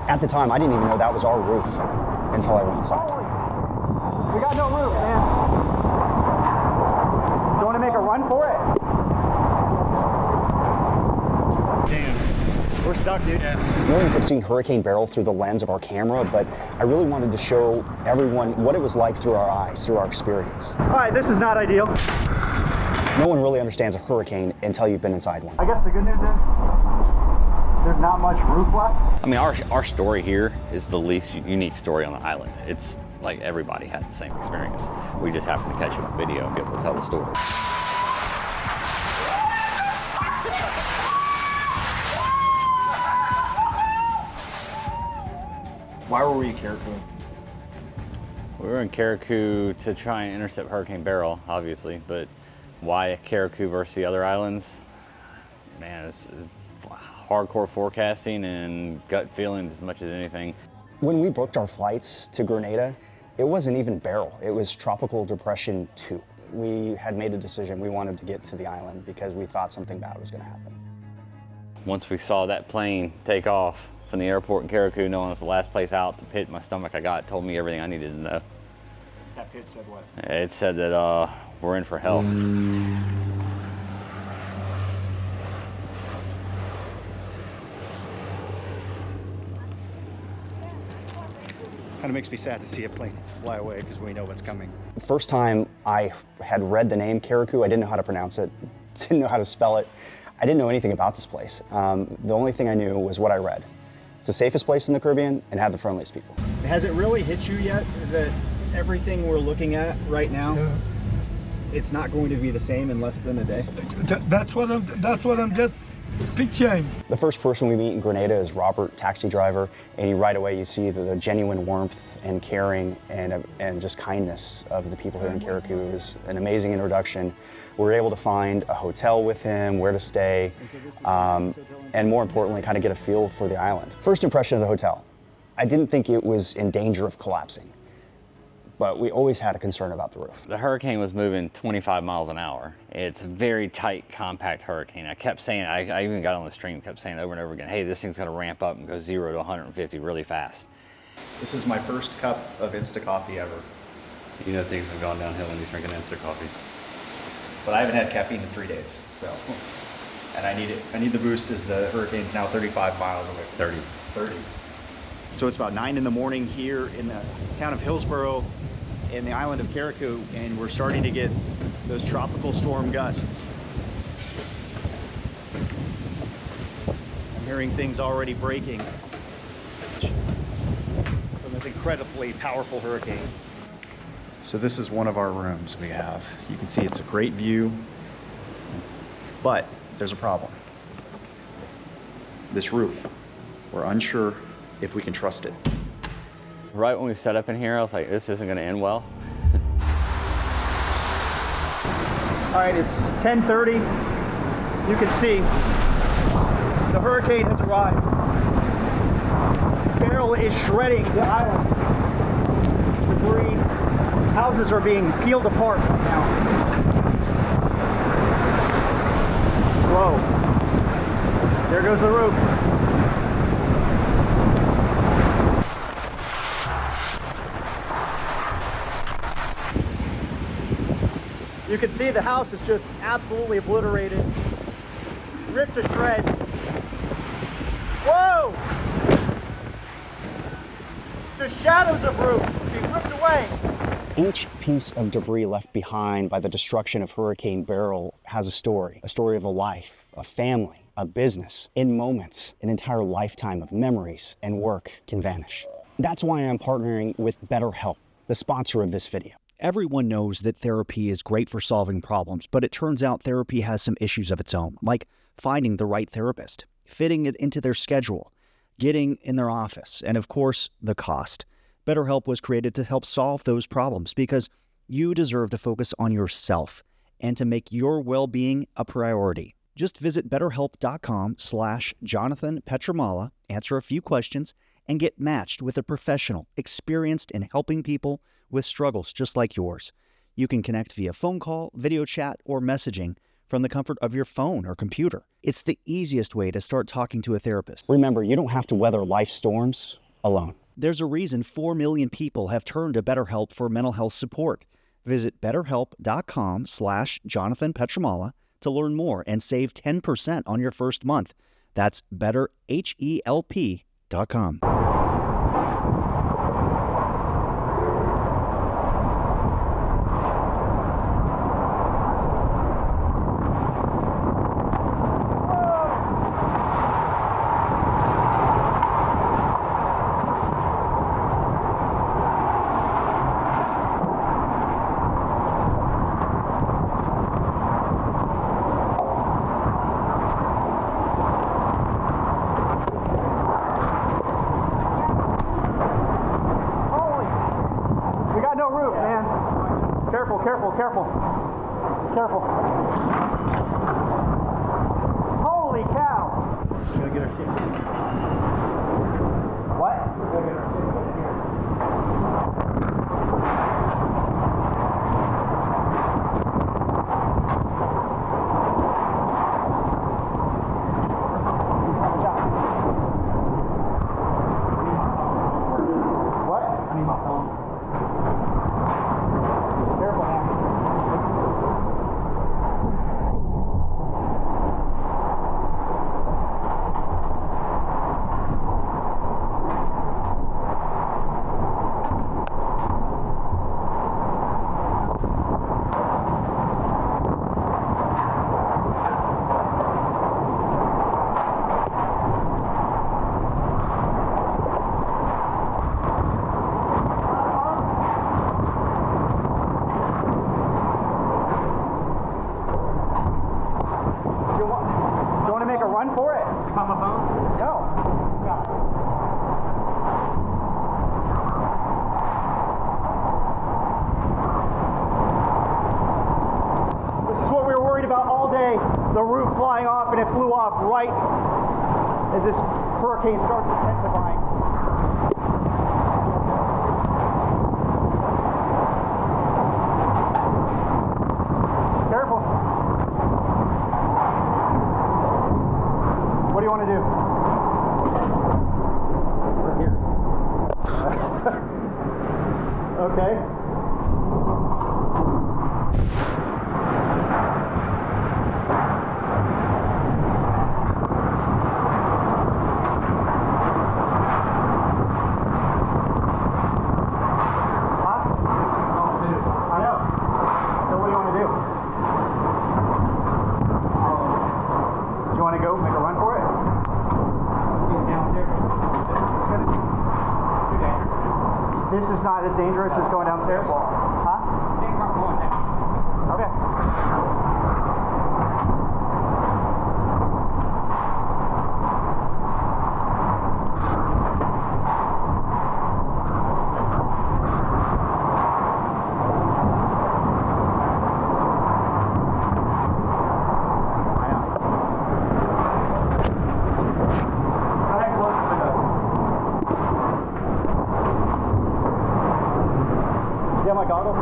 At the time, I didn't even know that was our roof until I went inside. We got no roof, man. Do you want to make a run for it? Damn. We're stuck, dude. Yeah. Millions have seen Hurricane Beryl through the lens of our camera, but I really wanted to show everyone what it was like through our eyes, through our experience. All right, this is not ideal. No one really understands a hurricane until you've been inside one. I guess the good news is there's not much roof left. I mean, our story here is the least unique story on the island. It's like everybody had the same experience. We just happened to catch it on video and be able to tell the story. Why were we in Carriacou? We were in Carriacou to try and intercept Hurricane Beryl, obviously, but why Carriacou versus the other islands? Man, it's hardcore forecasting and gut feelings as much as anything. When we booked our flights to Grenada, it wasn't even Beryl, it was Tropical Depression 2. We had made a decision, we wanted to get to the island because we thought something bad was gonna happen. Once we saw that plane take off from the airport in Carriacou, knowing it was the last place out, the pit in my stomach I got told me everything I needed to know. That pit said what? It said that we're in for hell. Kind of makes me sad to see a plane fly away because we know what's coming. The first time I had read the name Carriacou, I didn't know how to pronounce it, didn't know how to spell it. I didn't know anything about this place. The only thing I knew was what I read. It's the safest place in the Caribbean and had the friendliest people. Has it really hit you yet that everything we're looking at right now, it's not going to be the same in less than a day? That's what I'm just picturing. The first person we meet in Grenada is Robert, taxi driver, and right away you see the genuine warmth and caring and just kindness of the people here in Carriacou. It was an amazing introduction. We were able to find a hotel with him, where to stay, and more importantly, kind of get a feel for the island. First impression of the hotel, I didn't think it was in danger of collapsing, but we always had a concern about the roof. The hurricane was moving 25 miles an hour. It's a very tight, compact hurricane. I kept saying, I even got on the stream, kept saying over and over again, hey, this thing's gonna ramp up and go 0 to 150 really fast. This is my first cup of Insta coffee ever. You know things have gone downhill when he's drinking Insta coffee. But I haven't had caffeine in 3 days, so. And I need it. I need the boost as the hurricane's now 35 miles away from 30. us. 30. So it's about 9 in the morning here in the town of Hillsborough in the island of Carriacou, and we're starting to get those tropical storm gusts. I'm hearing things already breaking from this incredibly powerful hurricane. So this is one of our rooms we have. You can see it's a great view, but there's a problem. This roof, we're unsure if we can trust it. Right when we set up in here, I was like, this isn't gonna end well. All right, it's 10:30. You can see the hurricane has arrived. Beryl is shredding the island. Debris, houses are being peeled apart now. Whoa, there goes the roof. You can see the house is just absolutely obliterated, ripped to shreds. Whoa! Just shadows of roof being ripped away. Each piece of debris left behind by the destruction of Hurricane Beryl has a story of a life, a family, a business. In moments, an entire lifetime of memories and work can vanish. That's why I'm partnering with BetterHelp, the sponsor of this video. Everyone knows that therapy is great for solving problems, but it turns out therapy has some issues of its own, like finding the right therapist, fitting it into their schedule, getting in their office, and of course, the cost. BetterHelp was created to help solve those problems because you deserve to focus on yourself and to make your well-being a priority. Just visit betterhelp.com/Jonathan Petramala, answer a few questions, and get matched with a professional experienced in helping people with struggles just like yours. You can connect via phone call, video chat, or messaging from the comfort of your phone or computer. It's the easiest way to start talking to a therapist. Remember, you don't have to weather life storms alone. There's a reason 4 million people have turned to BetterHelp for mental health support. Visit betterhelp.com/Jonathan Petramala to learn more and save 10% on your first month. That's betterhelp.com. Careful. Holy cow! We're gonna get our shit. What? We're gonna get our shit over here. What? I need my phone. Careful, man. Run for it. You found my phone? No. Yeah. This is what we were worried about all day. The roof flying off, and it flew off right as this hurricane starts intensifying. Careful. What do you want to do? We're here. Okay. Huh? I know. So what do you want to do? Do you want to go make a run for it? This is not as dangerous as going downstairs? Huh? Okay. You have my goggles?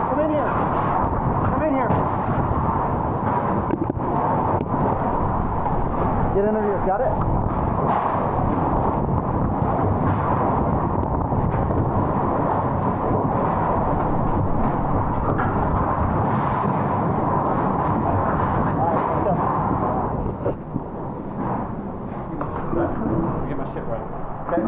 Come in here. Come in here. Get under here. Got it? Get my shit right. Okay.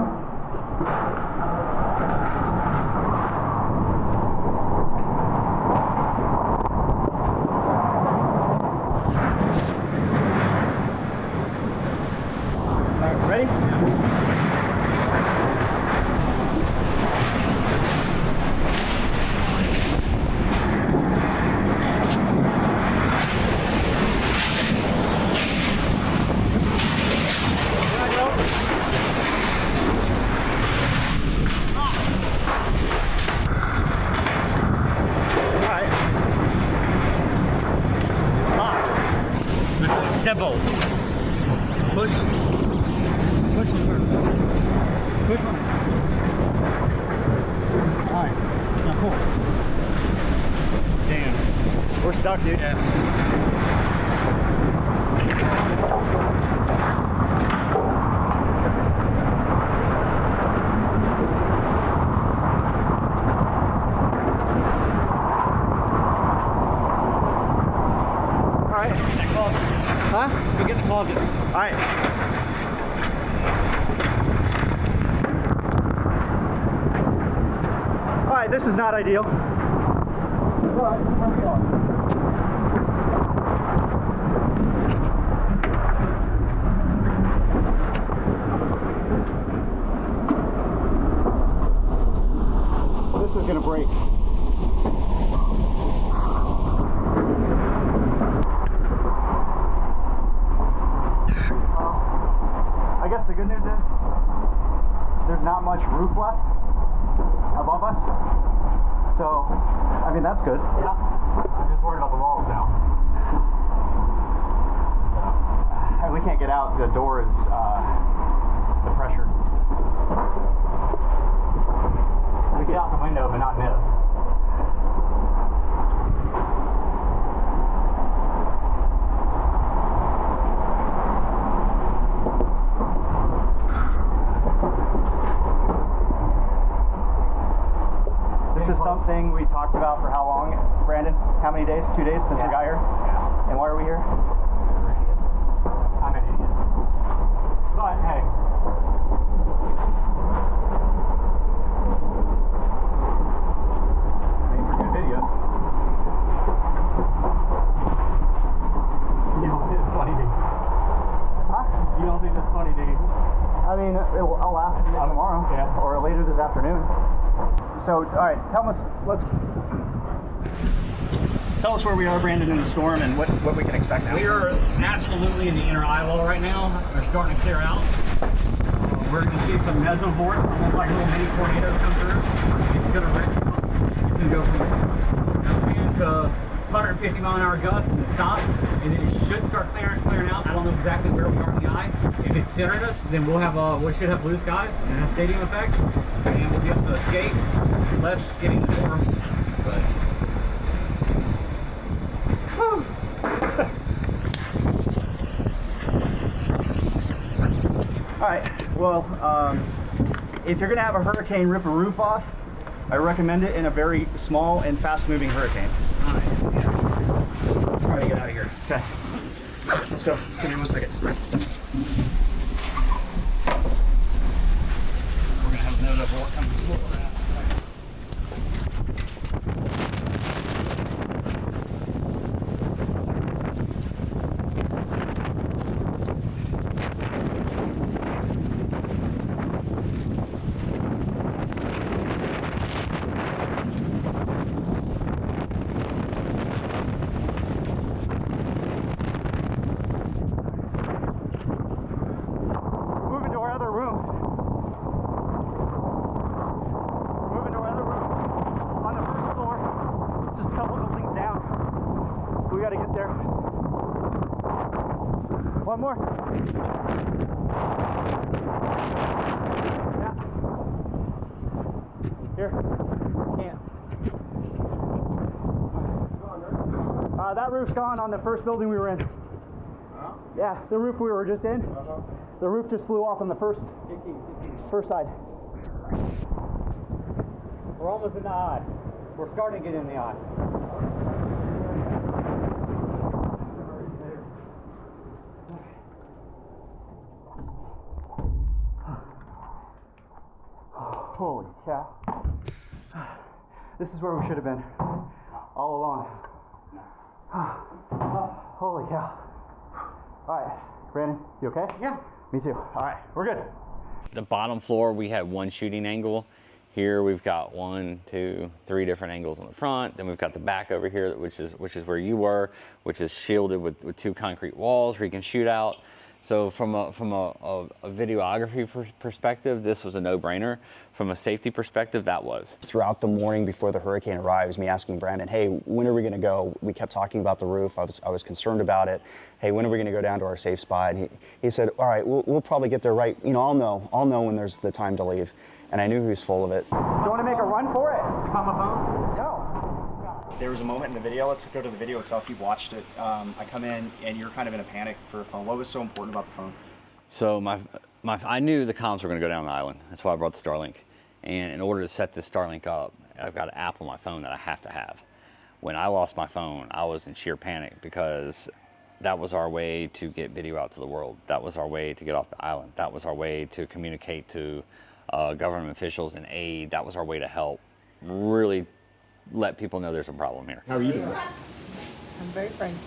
that bolt. Push. Push the curve. Push on it. Alright, now pull. Damn. We're stuck, dude. Yeah. Huh? Go get in the closet. All right. All right, this is not ideal. But here we go. This is gonna break. The good news is there's not much roof left above us, so I mean that's good. Yeah, I'm just worried about the walls now. And we can't get out. The door is the pressure. We get out the window, but not miss. Something we talked about for how long, Brandon? How many days? 2 days since we got here? Yeah. And why are we here? I'm an idiot. But hey. Maybe for good video. You don't think it's funny, do you? Huh? You don't think that's funny, do you? I mean, I'll laugh at it tomorrow. Yeah. Or later this afternoon. So, all right, tell us where we are, Brandon, in the storm and what we can expect now. We are absolutely in the inner eyewall right now. They're starting to clear out. We're going to see some mesovorts, almost like little mini tornadoes come through. It's going to go from wind to 150 mile an hour gusts and then stop, and then it should start clearing out. I don't know exactly where we are in the eye. If it's centered us, then we should have blue skies and a stadium effect, and we'll be able to escape, less getting the door. But all right. Well, if you're gonna have a hurricane rip a roof off, I recommend it in a very small and fast-moving hurricane. all right, try to get out of here. Okay. Let's go. Give me 1 second. We're gonna have another vortex coming through. One more. Yeah. Here. Can't. That roof's gone on the first building we were in. Yeah, the roof we were just in. The roof just flew off on the first side. We're almost in the eye. We're starting to get in the eye. Holy cow. This is where we should have been all along. Holy cow. All right, Brandon, you okay? Yeah. Me too. All right, we're good. The bottom floor, we had one shooting angle. Here we've got 1, 2, 3 different angles on the front. Then we've got the back over here, which is where you were, which is shielded with 2 concrete walls where you can shoot out. So from a videography perspective, this was a no-brainer. From a safety perspective, that was. Throughout the morning before the hurricane arrives, me asking Brandon, hey, when are we going to go? We kept talking about the roof. I was concerned about it. Hey, when are we going to go down to our safe spot? And he said, all right, we'll probably get there right. You know, I'll know when there's the time to leave. And I knew he was full of it. Do you want to make a run for it? On my phone? No. There was a moment in the video, let's go to the video itself, you've watched it. I come in and you're kind of in a panic for a phone. What was so important about the phone? So I knew the comms were going to go down the island. That's why I brought the Starlink. And in order to set this Starlink up, I've got an app on my phone that I have to have. When I lost my phone, I was in sheer panic because that was our way to get video out to the world. That was our way to get off the island. That was our way to communicate to government officials and aid. That was our way to help really let people know there's a problem here. How are you doing? I'm very frightened.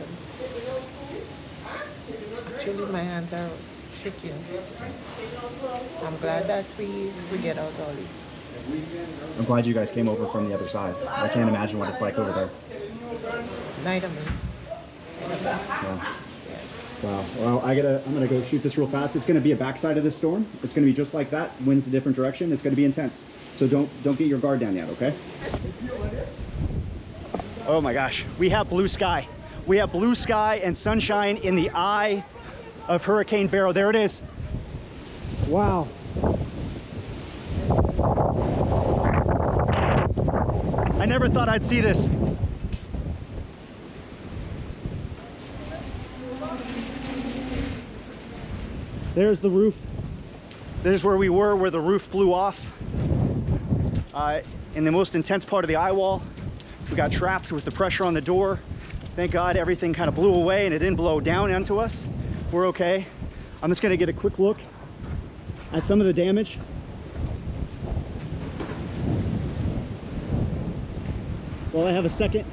Actually, my hands are shaking. I'm glad that we get out early. I'm glad you guys came over from the other side. I can't imagine what it's like over there. Neither me. Yeah. Wow. Well, I'm gonna go shoot this real fast. It's gonna be a backside of this storm. It's gonna be just like that. Wind's a different direction. It's gonna be intense. So don't get your guard down yet, okay? Oh my gosh, we have blue sky. We have blue sky and sunshine in the eye of Hurricane Beryl. There it is. Wow. I never thought I'd see this. There's the roof. There's where we were, where the roof blew off. In the most intense part of the eye wall, we got trapped with the pressure on the door. Thank God everything kind of blew away and it didn't blow down onto us. We're okay. I'm just gonna get a quick look at some of the damage. Well, I have a second.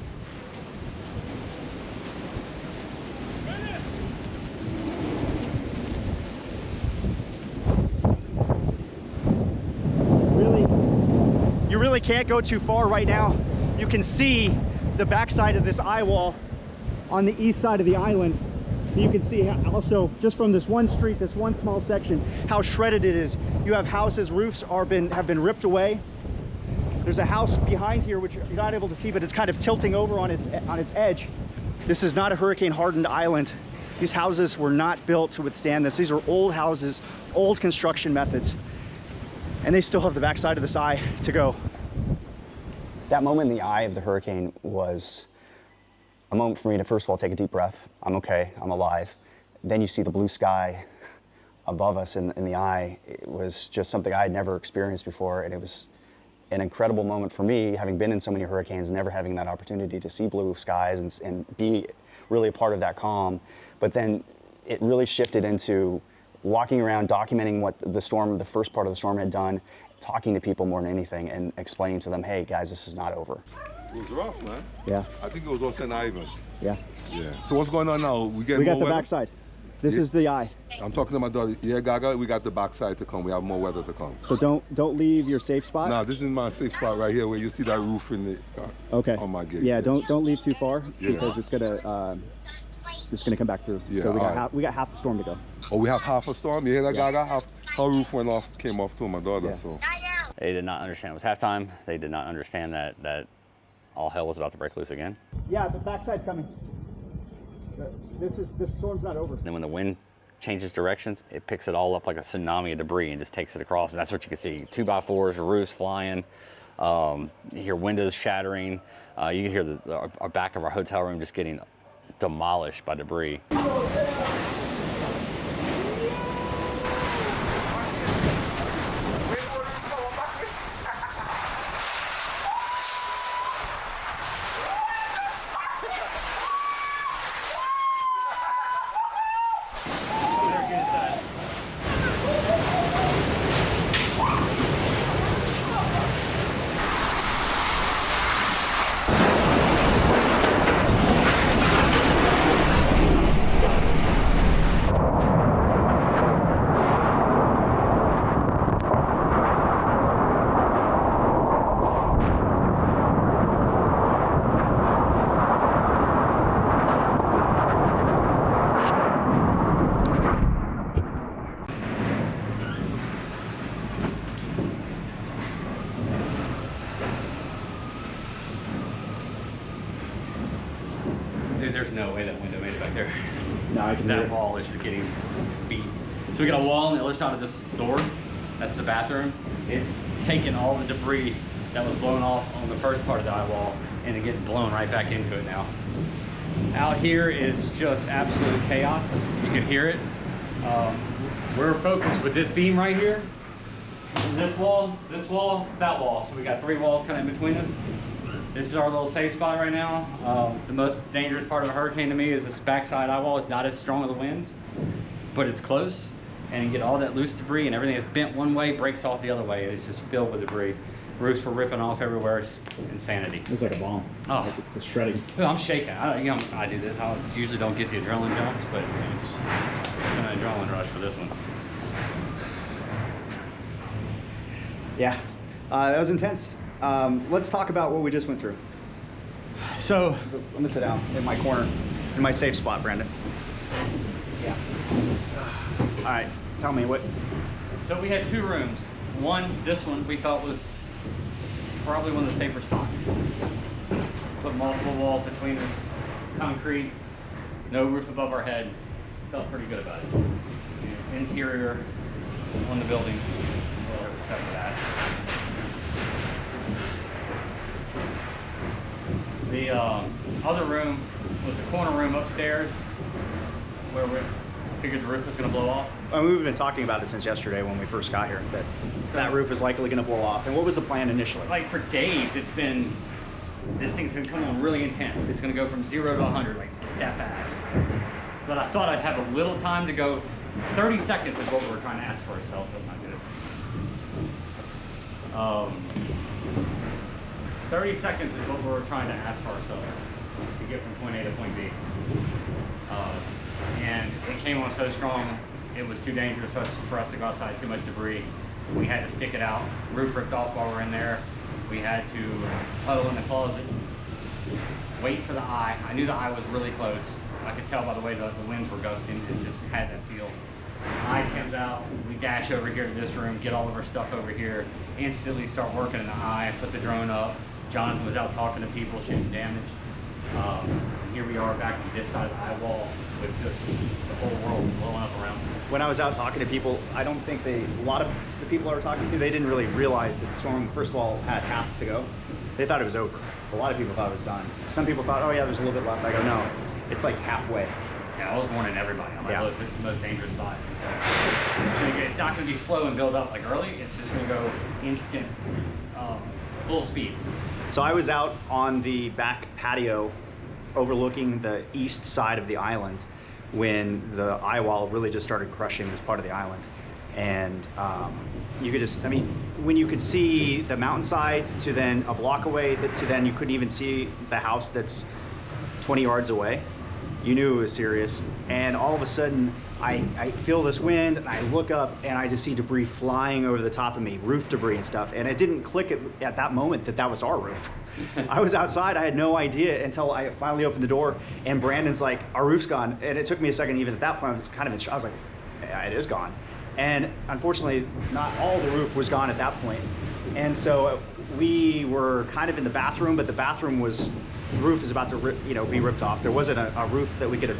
You really can't go too far right now. You can see the backside of this eye wall on the east side of the island. You can see also just from this one street, this one small section, how shredded it is. You have houses, roofs have been ripped away. There's a house behind here which you're not able to see, but it's kind of tilting over on its edge. This is not a hurricane hardened island. These houses were not built to withstand this. These are old houses, old construction methods, and they still have the backside of this eye to go. That moment in the eye of the hurricane was a moment for me to, first of all, take a deep breath. I'm okay, I'm alive. Then you see the blue sky above us in the eye. It was just something I had never experienced before, and it was an incredible moment for me, having been in so many hurricanes, never having that opportunity to see blue skies and be really a part of that calm. But then it really shifted into walking around, documenting what the storm, the first part of the storm had done, talking to people more than anything, and explaining to them, hey guys, this is not over. It was rough, man. Yeah. I think it was also an island. Yeah. Yeah. So what's going on now? We got the backside. This is the eye. I'm talking to my daughter. Yeah, Gaga, we got the backside to come. We have more weather to come. So don't leave your safe spot. No, this is my safe spot right here where you see that roof in the okay. On my gate. Yeah, don't leave too far Yeah. because it's gonna come back through. Yeah, so we got half the storm to go. Oh, we have half a storm. You hear that, Yeah. Gaga? Her roof came off to my daughter. Yeah. So They did not understand it was halftime. They did not understand that all hell was about to break loose again. Yeah, the backside's coming. This storm's not over. Then when the wind changes directions, it picks it all up like a tsunami of debris and just takes it across. And that's what you can see: 2x4s, roofs flying. You hear windows shattering. You can hear our back of our hotel room just getting demolished by debris. there's no way that window made it back there. No, I can hear That it. wall is just getting beat. So we got a wall on the other side of this door. That's the bathroom. It's taking all the debris that was blown off on the first part of the eye wall and it getting blown right back into it now. Out here is just absolute chaos. You can hear it. We're focused with this beam right here. This wall, that wall. So we got 3 walls kind of in between us. This is our little safe spot right now. The most dangerous part of a hurricane to me is this backside eye wall. It's not as strong of the winds, but it's close. And you get all that loose debris and everything that's bent one way breaks off the other way. It's just filled with debris. Roofs were ripping off everywhere. It's insanity. It's like a bomb. Oh. Like it's shredding. Well, I'm shaking. I do this. I usually don't get the adrenaline jumps, but it's an adrenaline rush for this one. Yeah, that was intense. Let's talk about what we just went through. So Let me sit down in my corner, in my safe spot, Brandon. Yeah. All right, tell me what. So we had 2 rooms. This one we felt was probably one of the safer spots. Put multiple walls between us, concrete, no roof above our head. Felt pretty good about it. It's interior on the building, well, except for that. The other room was a corner room upstairs where we figured the roof was going to blow off. We've been talking about it since yesterday when we first got here, that that roof is likely going to blow off. And what was the plan initially? Like for days, this thing's going to come on really intense. It's going to go from 0 to 100 like that fast. But I thought I'd have a little time to go. 30 seconds is what we were trying to ask for ourselves. That's not good. 30 seconds is what we were trying to ask for ourselves to get from point A to point B. And it came on so strong, it was too dangerous for us to go outside, too much debris. We had to stick it out. Roof ripped off while we were in there. We had to huddle in the closet, wait for the eye. I knew the eye was really close. I could tell by the way the winds were gusting. It just had that feel. The eye comes out, we dash over here to this room, get all of our stuff over here, instantly start working in the eye, put the drone up. Jonathan was out talking to people, shooting damage. Here we are back on this side of the eye wall with just the whole world blowing up around us. When I was out talking to people, I don't think a lot of the people I were talking to, they didn't really realize that the storm, first of all, had half to go. They thought it was over. A lot of people thought it was done. Some people thought, oh yeah, there's a little bit left. I go, no, it's like halfway. Yeah, I was warning everybody. I'm like, look, this is the most dangerous spot. It's not going to be slow and build up like early. It's just going to go instant, full speed. So I was out on the back patio overlooking the east side of the island when the eye wall really just started crushing this part of the island. And you could just, I mean, when you could see the mountainside to then a block away, to then you couldn't even see the house that's 20 yards away, you knew it was serious. And all of a sudden, I feel this wind, and I look up, and I just see debris flying over the top of me, roof debris and stuff. And it didn't click at that moment that was our roof. I was outside, I had no idea until I finally opened the door, and Brandon's like, our roof's gone. And it took me a second, even at that point, I was kind of in shock. I was like, yeah, it is gone. And unfortunately, not all the roof was gone at that point. And so we were kind of in the bathroom, but the bathroom was, the roof is about to be ripped off. There wasn't a roof that we could have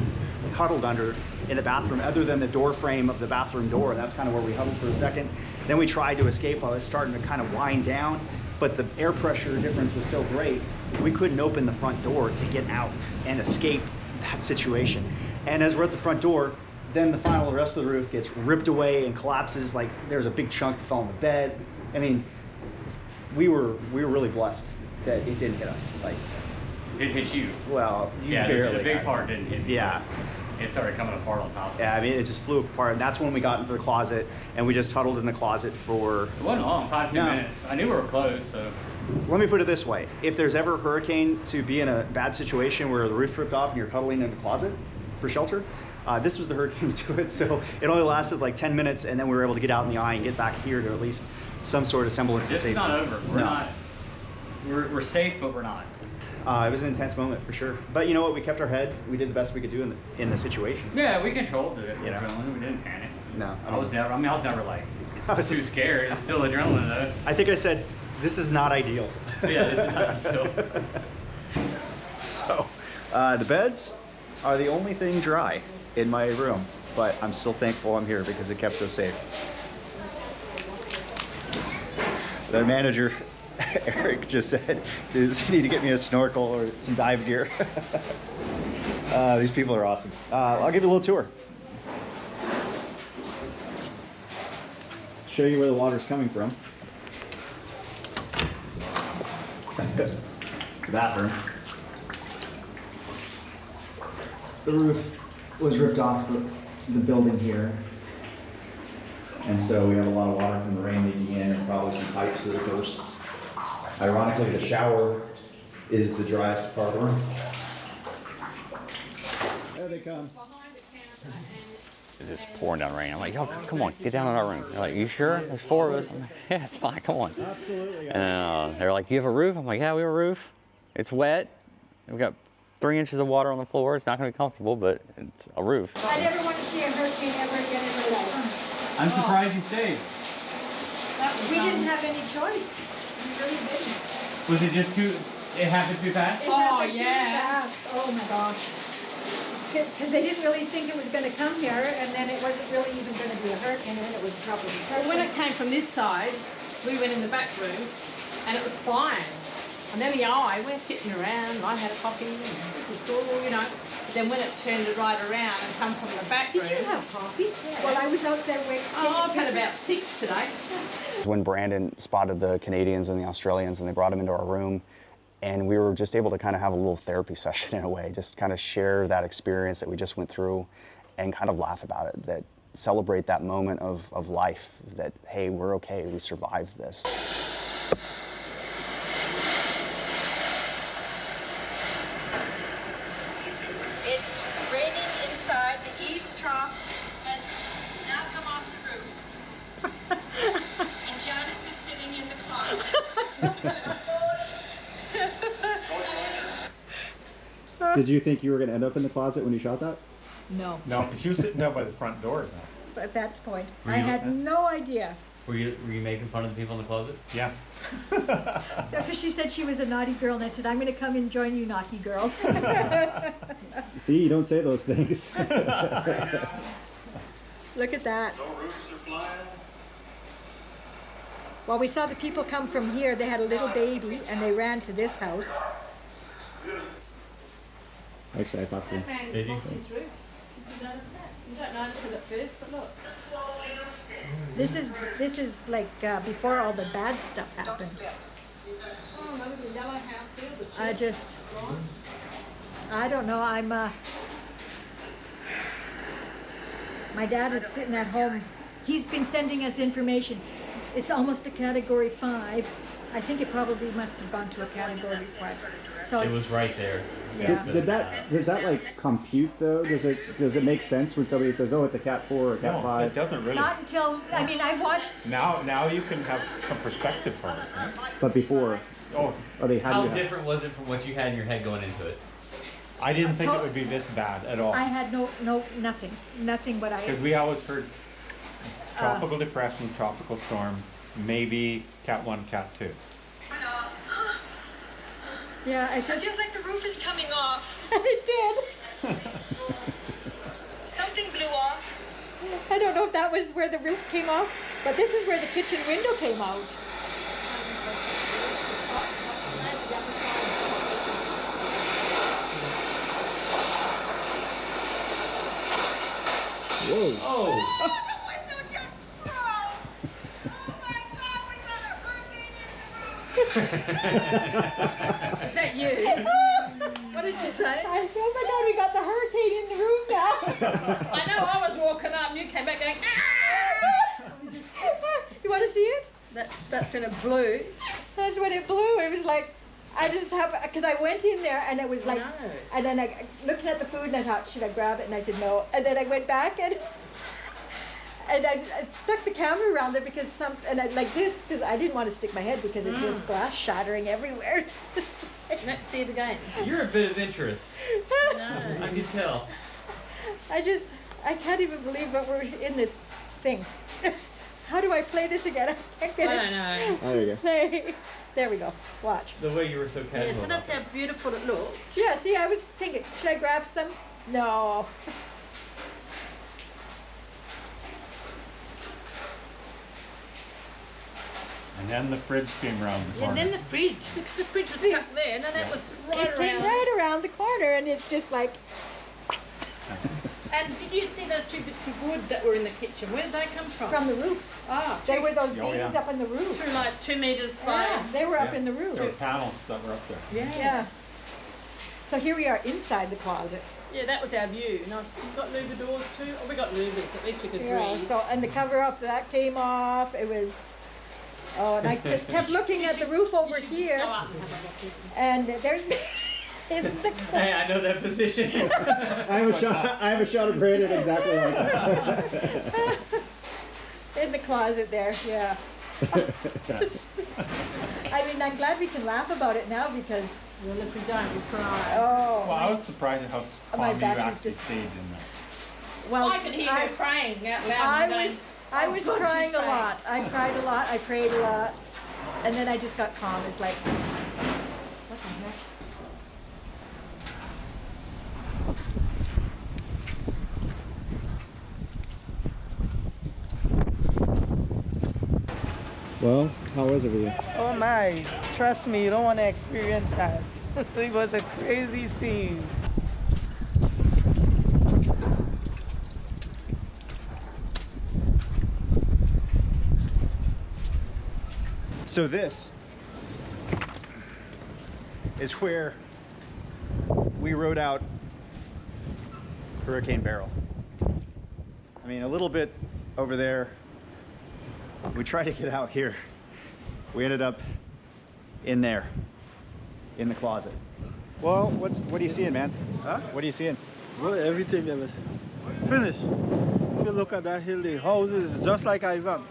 huddled under in the bathroom other than the door frame of the bathroom door. And that's kind of where we huddled for a second. Then we tried to escape while it was starting to kind of wind down, but the air pressure difference was so great, we couldn't open the front door to get out and escape that situation. And as we're at the front door, then the rest of the roof gets ripped away and collapses. Like there's a big chunk that fell on the bed. I mean, we were really blessed that it didn't hit us. Like, it hit you. Well, yeah, barely. The big part didn't hit me. Yeah. It started coming apart on top of it. Yeah, I mean, it just flew apart. And that's when we got into the closet, and we just huddled in the closet for... It wasn't long, 5-10 minutes. I knew we were close, so... Let me put it this way. If there's ever a hurricane to be in a bad situation where the roof ripped off and you're huddling in the closet for shelter, this was the hurricane to do it. So it only lasted like 10 minutes, and then we were able to get out in the eye and get back here to at least some sort of semblance of safety. This is not over. We're safe, but we're not. It was an intense moment for sure. But you know what? We kept our head. We did the best we could do in the situation. Yeah, we controlled it. Adrenaline. We didn't panic. No. I was never like too scared. It's still adrenaline though. I think I said, this is not ideal. Yeah, this is not ideal. So, the beds, are the only thing dry in my room, but I'm still thankful I'm here because it kept us safe. The manager, Eric, just said, "Does you need to get me a snorkel or some dive gear?" These people are awesome. I'll give you a little tour. Show you where the water's coming from. Bathroom. The roof was ripped off the building here, and so we have a lot of water from the rain leaking in, and probably some pipes that are burst. Ironically, the shower is the driest part of the room. There they come. It's just pouring down rain. I'm like, yo, come on, get down in our room. They're like, you sure? There's 4 of us. I'm like, yeah, it's fine, come on. Absolutely. And they're like, you have a roof? I'm like, yeah, we have a roof. It's wet. We've got 3 inches of water on the floor. It's not going to be comfortable, but it's a roof. I never want to see a hurricane ever again in my life. I'm surprised you stayed. We didn't have any choice. We really didn't. Was it just it happened too fast? It happened too fast. Oh my gosh. Because they didn't really think it was going to come here, and then it wasn't really even going to be a hurricane, and it was probably Well, when it came from this side, we went in the back room, and it was flying. And then we're sitting around, and I had a coffee, and it was cool, you know. But then when it turned it right around and come from the back room... Did you have coffee? Yeah. Well, I was out there waiting. Oh, I've had about 6 today. When Brandon spotted the Canadians and the Australians and they brought him into our room, and we were just able to kind of have a little therapy session in a way, just kind of share that experience that we just went through and kind of laugh about it, that celebrate that moment of life, that, hey, we're okay, we survived this. It's raining inside. The eaves trough has now come off the roof. And Janice is sitting in the closet. Did you think you were going to end up in the closet when you shot that? No. No, she was sitting down by the front door. At that point, I had no idea. Were you making fun of the people in the closet? Yeah. Because she said she was a naughty girl, and I said, I'm going to come and join you, naughty girl. See, you don't say those things. Look at that. No roofs are flying. Well, we saw the people come from here. They had a little baby, and they ran to this house. Actually, I talked to him. Did you? His roof. Did you notice that? You don't notice it at first, but look. This is like before all the bad stuff happened. Oh, look at the yellow house there. I don't know. My dad is sitting at home. He's been sending us information. It's almost a category 5. I think it probably must have gone to a category 5. So It was right there. Yeah. Does that like compute though? Does it make sense when somebody says, oh, it's a Cat 4 or a Cat 5? It doesn't really. Not until, I mean, I've watched. Now you can have some perspective from it. Right? But before, Oh, How different was it from what you had in your head going into it? I didn't think it would be this bad at all. I had nothing but Because we always heard tropical depression, tropical storm, maybe Cat 1, Cat 2. Yeah, It feels like the roof is coming off. It did. Something blew off. I don't know if that was where the roof came off, but this is where the kitchen window came out. Whoa. Oh! Is that you? What did you say? Oh my God, we got the hurricane in the room now. I know, I was walking up and you came back going, ah! You want to see it? That's when it blew. That's when it blew. It was like, I just happened, because I went in there and it was like, and then I looking at the food and I thought, should I grab it? And I said no. And then I went back and I stuck the camera around there because like this, because I didn't want to stick my head because it was glass shattering everywhere. Let's see it again. You're a bit adventurous. No. I can tell. I can't even believe that we're in this thing. How do I play this again? I can't get it. I don't know. There you go. Play. There we go. Watch. The way you were so casual. Yeah, so that's how beautiful it looked. Yeah, see, I was thinking, should I grab some? No. And then the fridge came around the corner. And then the fridge, because the fridge was just there, and then that was right It came around. right around the corner, and it's just like, And did you see those 2 bits of wood that were in the kitchen? Where did they come from? from the roof. Ah, They were those Oh, beams yeah. up in the roof. through like 2 meters by. Yeah, they were up Yeah. in the roof. There were panels that were up there. Yeah. So here we are inside the closet. Yeah, that was our view. And you've got louver doors too? Oh, we got louvers, at least we could Yeah. breathe. So, and the cover up that came off. It was, oh, and I just kept looking at the roof over here, Go up and have a look. and there's in the Hey, I know that position. I have a shot of Brandon exactly like that. in the closet there. Yeah. I mean, I'm glad we can laugh about it now because, Well, if we don't, we cry. oh, Well, I was surprised at how My calm you back is actually just- stayed in there. well, I could hear her praying out loud. I and going, was, I "Oh, was God, she's crying a praying." lot. I cried a lot. I prayed a lot, and then I just got calm. It's like, what the heck? Well, how was it for you? Oh my, trust me, you don't want to experience that. It was a crazy scene. So this is where we rode out Hurricane Beryl. I mean, a little bit over there. We tried to get out here. We ended up in there, in the closet. Well, what are you seeing, man? Huh? What are you seeing? Well, everything that was finished. If you look at that hill, the houses is just like Ivan.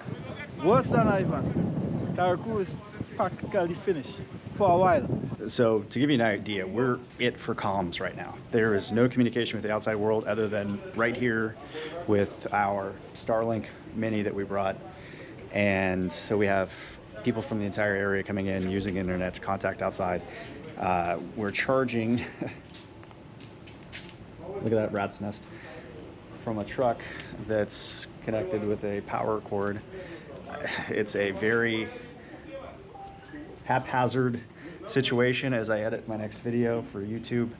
Worse than Ivan. Carriacou is practically finished for a while. So to give you an idea, we're it for comms right now. There is no communication with the outside world other than right here with our Starlink Mini that we brought. And so we have people from the entire area coming in using internet to contact outside. We're charging, look at that rat's nest, from a truck that's connected with a power cord. It's a very haphazard situation as I edit my next video for YouTube,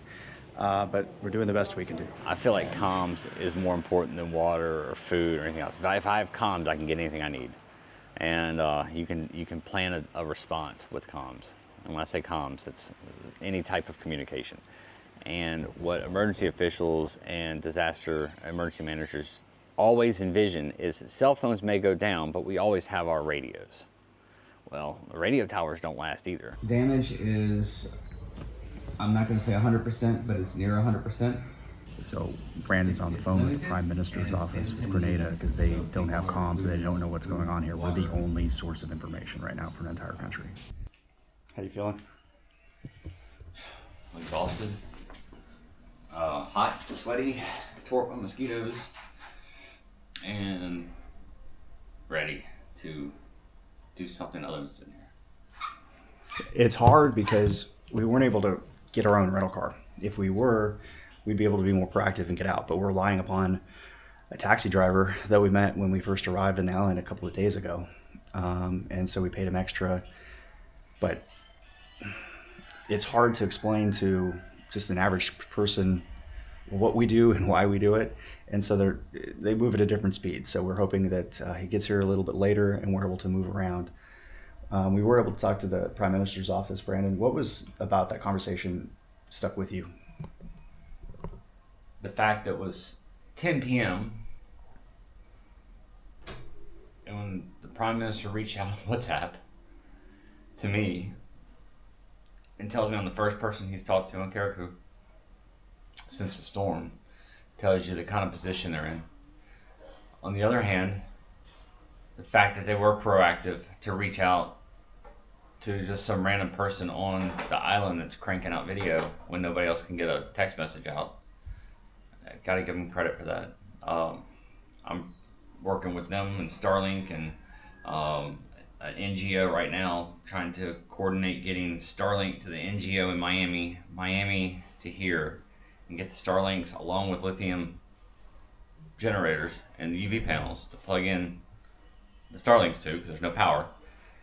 but we're doing the best we can do. I feel like comms is more important than water or food or anything else. If I have comms, I can get anything I need. And you can plan a response with comms. And when I say comms, it's any type of communication. And what emergency officials and disaster emergency managers always envision is that cell phones may go down, but we always have our radios. Well, the radio towers don't last either. Damage is, I'm not going to say 100%, but it's near 100%. So Brandon's on the phone with the Prime Minister's office with Grenada because they don't have comms, they don't know what's going on here. We're the only source of information right now for the entire country. How you feeling? Exhausted, hot, sweaty, tore up by mosquitoes, and ready to do something other than sitting here. It's hard because we weren't able to get our own rental car. If we were, we'd be able to be more proactive and get out, but we're relying upon a taxi driver that we met when we first arrived in the island a couple of days ago. And so we paid him extra, but it's hard to explain to just an average person what we do and why we do it. And so they move at a different speed. So we're hoping that he gets here a little bit later and we're able to move around. We were able to talk to the Prime Minister's office. Brandon, what was about that conversation stuck with you? The fact that it was 10 p.m. and when the Prime Minister reached out on WhatsApp to me and tells me I'm the first person he's talked to in Carriacou since the storm, tells you the kind of position they're in. On the other hand, the fact that they were proactive to reach out to just some random person on the island that's cranking out video when nobody else can get a text message out. I gotta give them credit for that. I'm working with them and Starlink and an NGO right now, trying to coordinate getting Starlink to the NGO in Miami to here, and get the Starlinks along with lithium generators and UV panels to plug in the Starlinks to, because there's no power,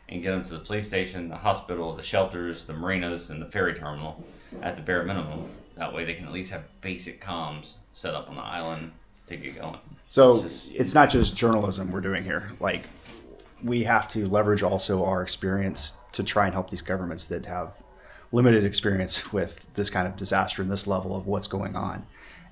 and get them to the police station, the hospital, the shelters, the marinas, and the ferry terminal at the bare minimum. That way they can at least have basic comms set up on the island to get going. So it's not just journalism we're doing here. Like, we have to leverage also our experience to try and help these governments that have limited experience with this kind of disaster and this level of what's going on.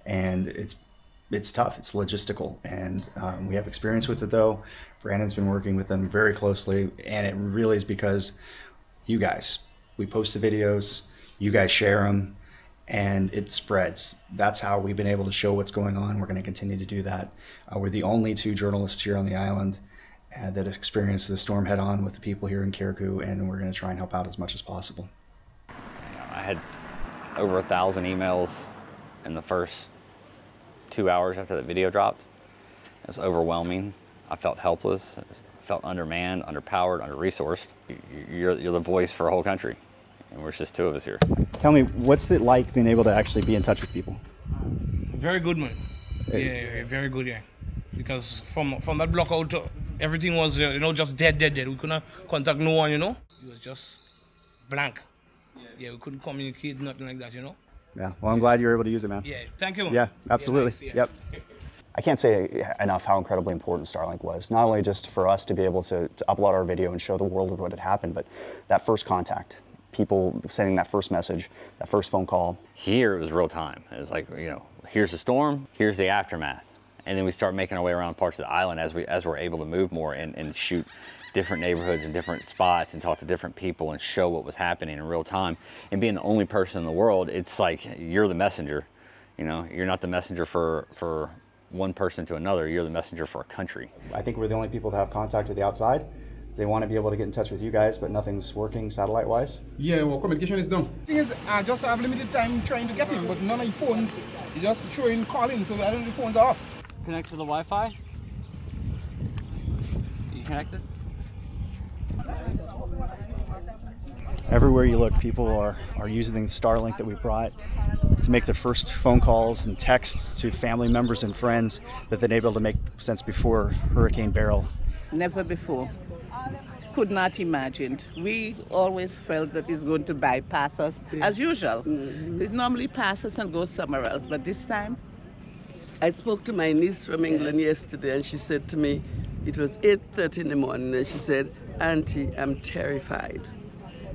And it's tough, it's logistical, and we have experience with it though. Brandon's been working with them very closely, and it really is because you guys, we post the videos, you guys share them, and it spreads. That's how we've been able to show what's going on. We're going to continue to do that. We're the only 2 journalists here on the island that experienced the storm head on with the people here in Carriacou, and we're going to try and help out as much as possible. I had over 1,000 emails in the first 2 hours after that video dropped. It was overwhelming. I felt helpless. I felt undermanned, underpowered, under-resourced. You're the voice for a whole country, and we're just 2 of us here. Tell me, what's it like being able to actually be in touch with people? Very good, man. Yeah, very good, yeah. Because from that block out, everything was, just dead. We couldn't contact no one, It was just blank. Yeah, we couldn't communicate, nothing like that, Yeah, well, I'm glad you were able to use it, man. Yeah, thank you, man. Yeah, absolutely. Yeah, nice, yeah. Yep. I can't say enough how incredibly important Starlink was, not only just for us to be able to upload our video and show the world what had happened, but that first contact, people sending that first message, that first phone call. Here it was real time. It was like, here's the storm, here's the aftermath. And then we start making our way around parts of the island as we're able to move more and shoot different neighborhoods and different spots and talk to different people and show what was happening in real time. And being the only person in the world, it's like you're the messenger. You're not the messenger for one person to another, you're the messenger for a country. I think we're the only people that have contact with the outside. They want to be able to get in touch with you guys, but nothing's working satellite-wise. Yeah, well, communication is done. The thing is, I just have limited time trying to get him, but none of your phones, you're just showing calling, so I don't know if the phones are off. Connect to the Wi-Fi? You connected? Everywhere you look, people are using the Starlink that we brought to make their first phone calls and texts to family members and friends that they've been able to make since before Hurricane Beryl. Never before. Could not imagine. We always felt that it's going to bypass us as usual. It's normally pass us and go somewhere else, but this time. I spoke to my niece from England yesterday, and she said to me, it was 8:30 in the morning, and she said, Auntie, I'm terrified.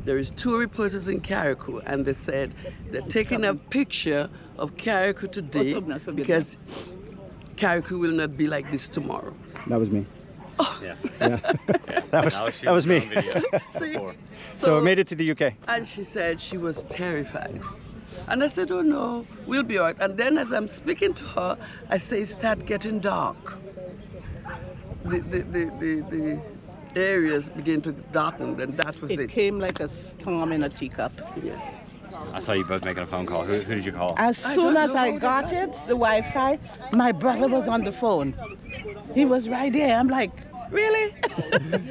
There is 2 reporters in Carriacou, and they said they're taking a picture of Carriacou today because Carriacou will not be like this tomorrow. That was me. Oh. Yeah. That was me. So it made it to the UK. And she said she was terrified. And I said, oh no, we'll be all right. And then as I'm speaking to her, I say, start getting dark. The areas begin to darken, and that was it. It came like a storm in a teacup. Yeah. I saw you both making a phone call. Who did you call? As soon as I got it, the Wi-Fi, my brother was on the phone. He was right there. I'm like, really?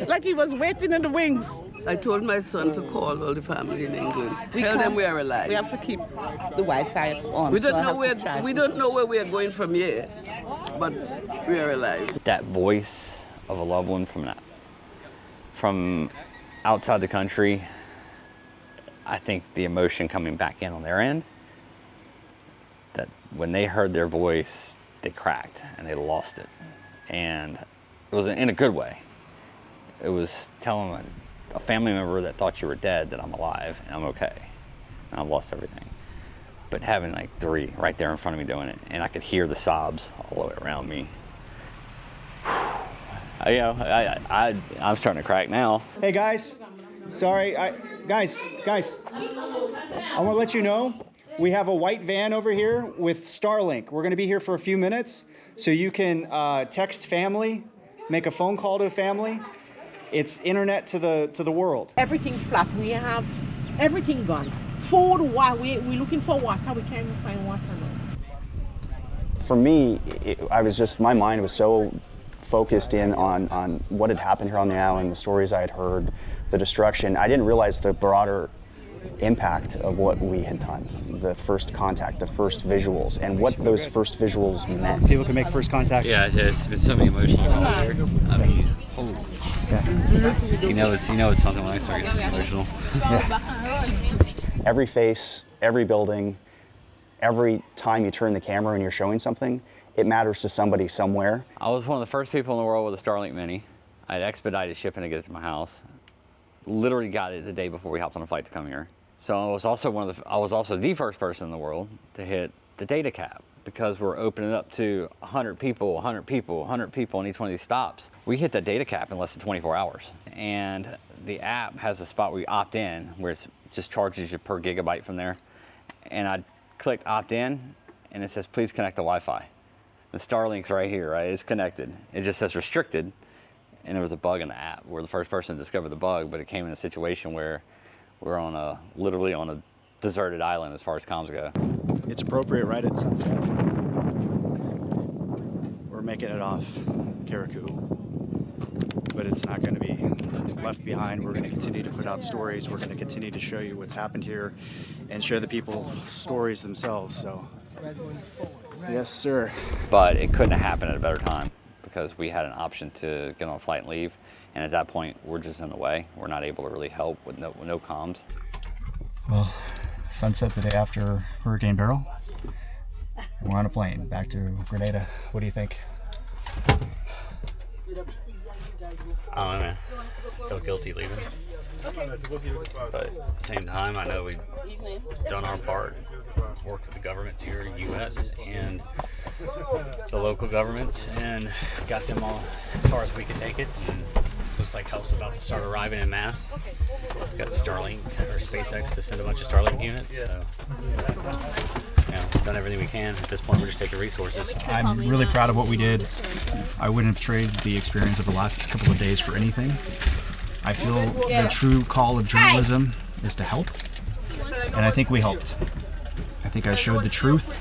Like he was waiting in the wings. I told my son to call all the family in England. Tell them we are alive. We have to keep the Wi-Fi on. We don't know where we are going from here, but we are alive. That voice of a loved one from outside the country, I think the emotion coming back in on their end, that when they heard their voice, they cracked and they lost it. And it was in a good way. It was telling a family member that thought you were dead that I'm alive and I'm okay. And I've lost everything. But having like 3 right there in front of me doing it, and I could hear the sobs all the way around me. I'm starting to crack now. Hey guys, sorry, guys, I want to let you know we have a white van over here with Starlink. We're going to be here for a few minutes, so you can text family, make a phone call to a family. It's internet to the world. Everything flat. We have everything gone. Food, we're looking for water. We can't even find water now. For me, my mind was so focused in on what had happened here on the island, the stories I had heard, the destruction. I didn't realize the broader impact of what we had done, the first contact, the first visuals, and what those first visuals meant. People can make first contact. Yeah, there's been so many emotional calls here. I mean, holy. Yeah. You know it's something when I start getting emotional. Yeah. Every face, every building, every time you turn the camera and you're showing something, it matters to somebody somewhere. I was one of the first people in the world with a Starlink Mini. I had expedited shipping to get it to my house. Literally got it the day before we hopped on a flight to come here. So I was also the first person in the world to hit the data cap, because we're opening up to 100 people, 100 people, 100 people on each one of these stops. We hit that data cap in less than 24 hours. And the app has a spot where you opt in, where it just charges you per gigabyte from there. And I clicked opt in, and it says, please connect to Wi-Fi. The Starlink's right here, right? It's connected. It just says restricted. And there was a bug in the app. We're the first person to discover the bug, but it came in a situation where we're on literally on a deserted island as far as comms go. It's appropriate right at sunset. We're making it off Carriacou, but it's not going to be left behind. We're going to continue to put out stories. We're going to continue to show you what's happened here and share the people's stories themselves. So, yes, sir. But it couldn't have happened at a better time, because we had an option to get on a flight and leave. And at that point, we're just in the way. We're not able to really help with no comms. Well, sunset the day after Hurricane Beryl. We're on a plane back to Grenada. What do you think? I don't know, man. I feel guilty leaving. But at the same time, I know we've done our part, worked with the governments here in the U.S. and the local governments, and got them all as far as we could take it. And looks like help's about to start arriving in mass. We've got Starlink or SpaceX to send a bunch of Starlink units. So, we've done everything we can. At this point, we're just taking resources. I'm really proud of what we did. I wouldn't have traded the experience of the last couple of days for anything. I feel the true call of journalism is to help, and I think we helped. I think I showed the truth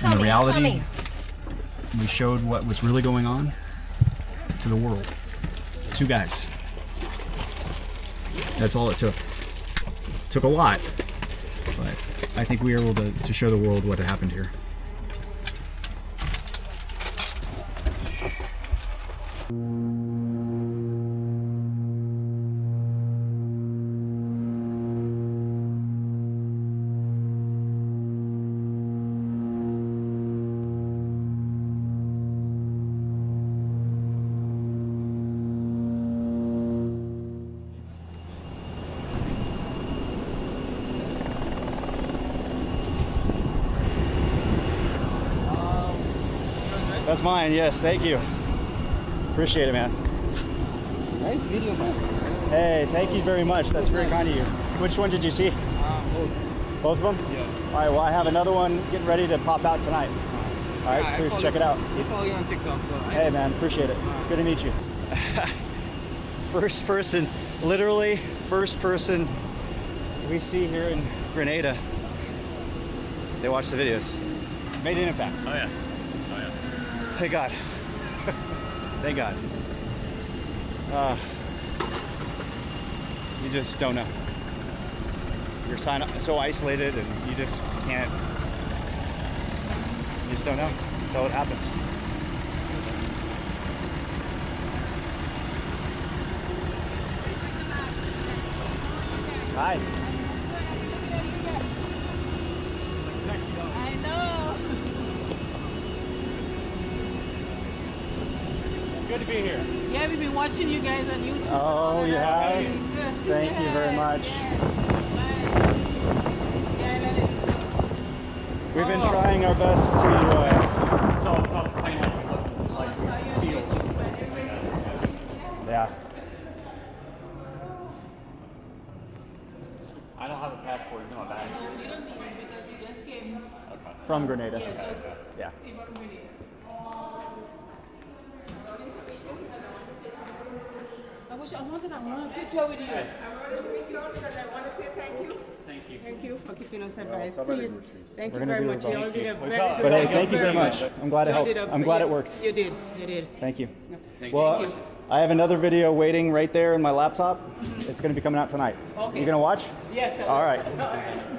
and the reality. We showed what was really going on to the world. 2 guys. That's all it took. It took a lot, but I think we were able to show the world what had happened here. That's mine, yes, thank you. Appreciate it, man. Nice video, man. Hey, thank you very much. That's very kind of you. Which one did you see? Both. Both of them? Yeah. All right, well, I have another one getting ready to pop out tonight. All right, please check it out. I follow you on TikTok, so. Hey, man, appreciate it. It's good to meet you. First person, literally first person we see here in Grenada. They watch the videos. Made an impact. Oh, yeah. Thank God. Thank God. You just don't know. You're so isolated, and you just can't. You just don't know until it happens. Hi. I know. Good to be here. Yeah, we've been watching you guys on YouTube. Oh, you have? Thank you very much. We've been trying our best to solve fields. Yeah. I don't have a passport. It's in my bag. You don't need it because you just came. From Grenada. Yes. Yeah. I wanted a picture with you. I wanted to meet you all because I want to say thank you. Thank you. Thank you for keeping us advised. Please. Thank you very much. You all did a very good But hey, thank you very much. I'm glad it helped. I'm glad it worked. You did. You did. Thank you. Thank Well, you. I have another video waiting right there in my laptop. It's going to be coming out tonight. Okay. You going to watch? Yes, I will. All right. All right.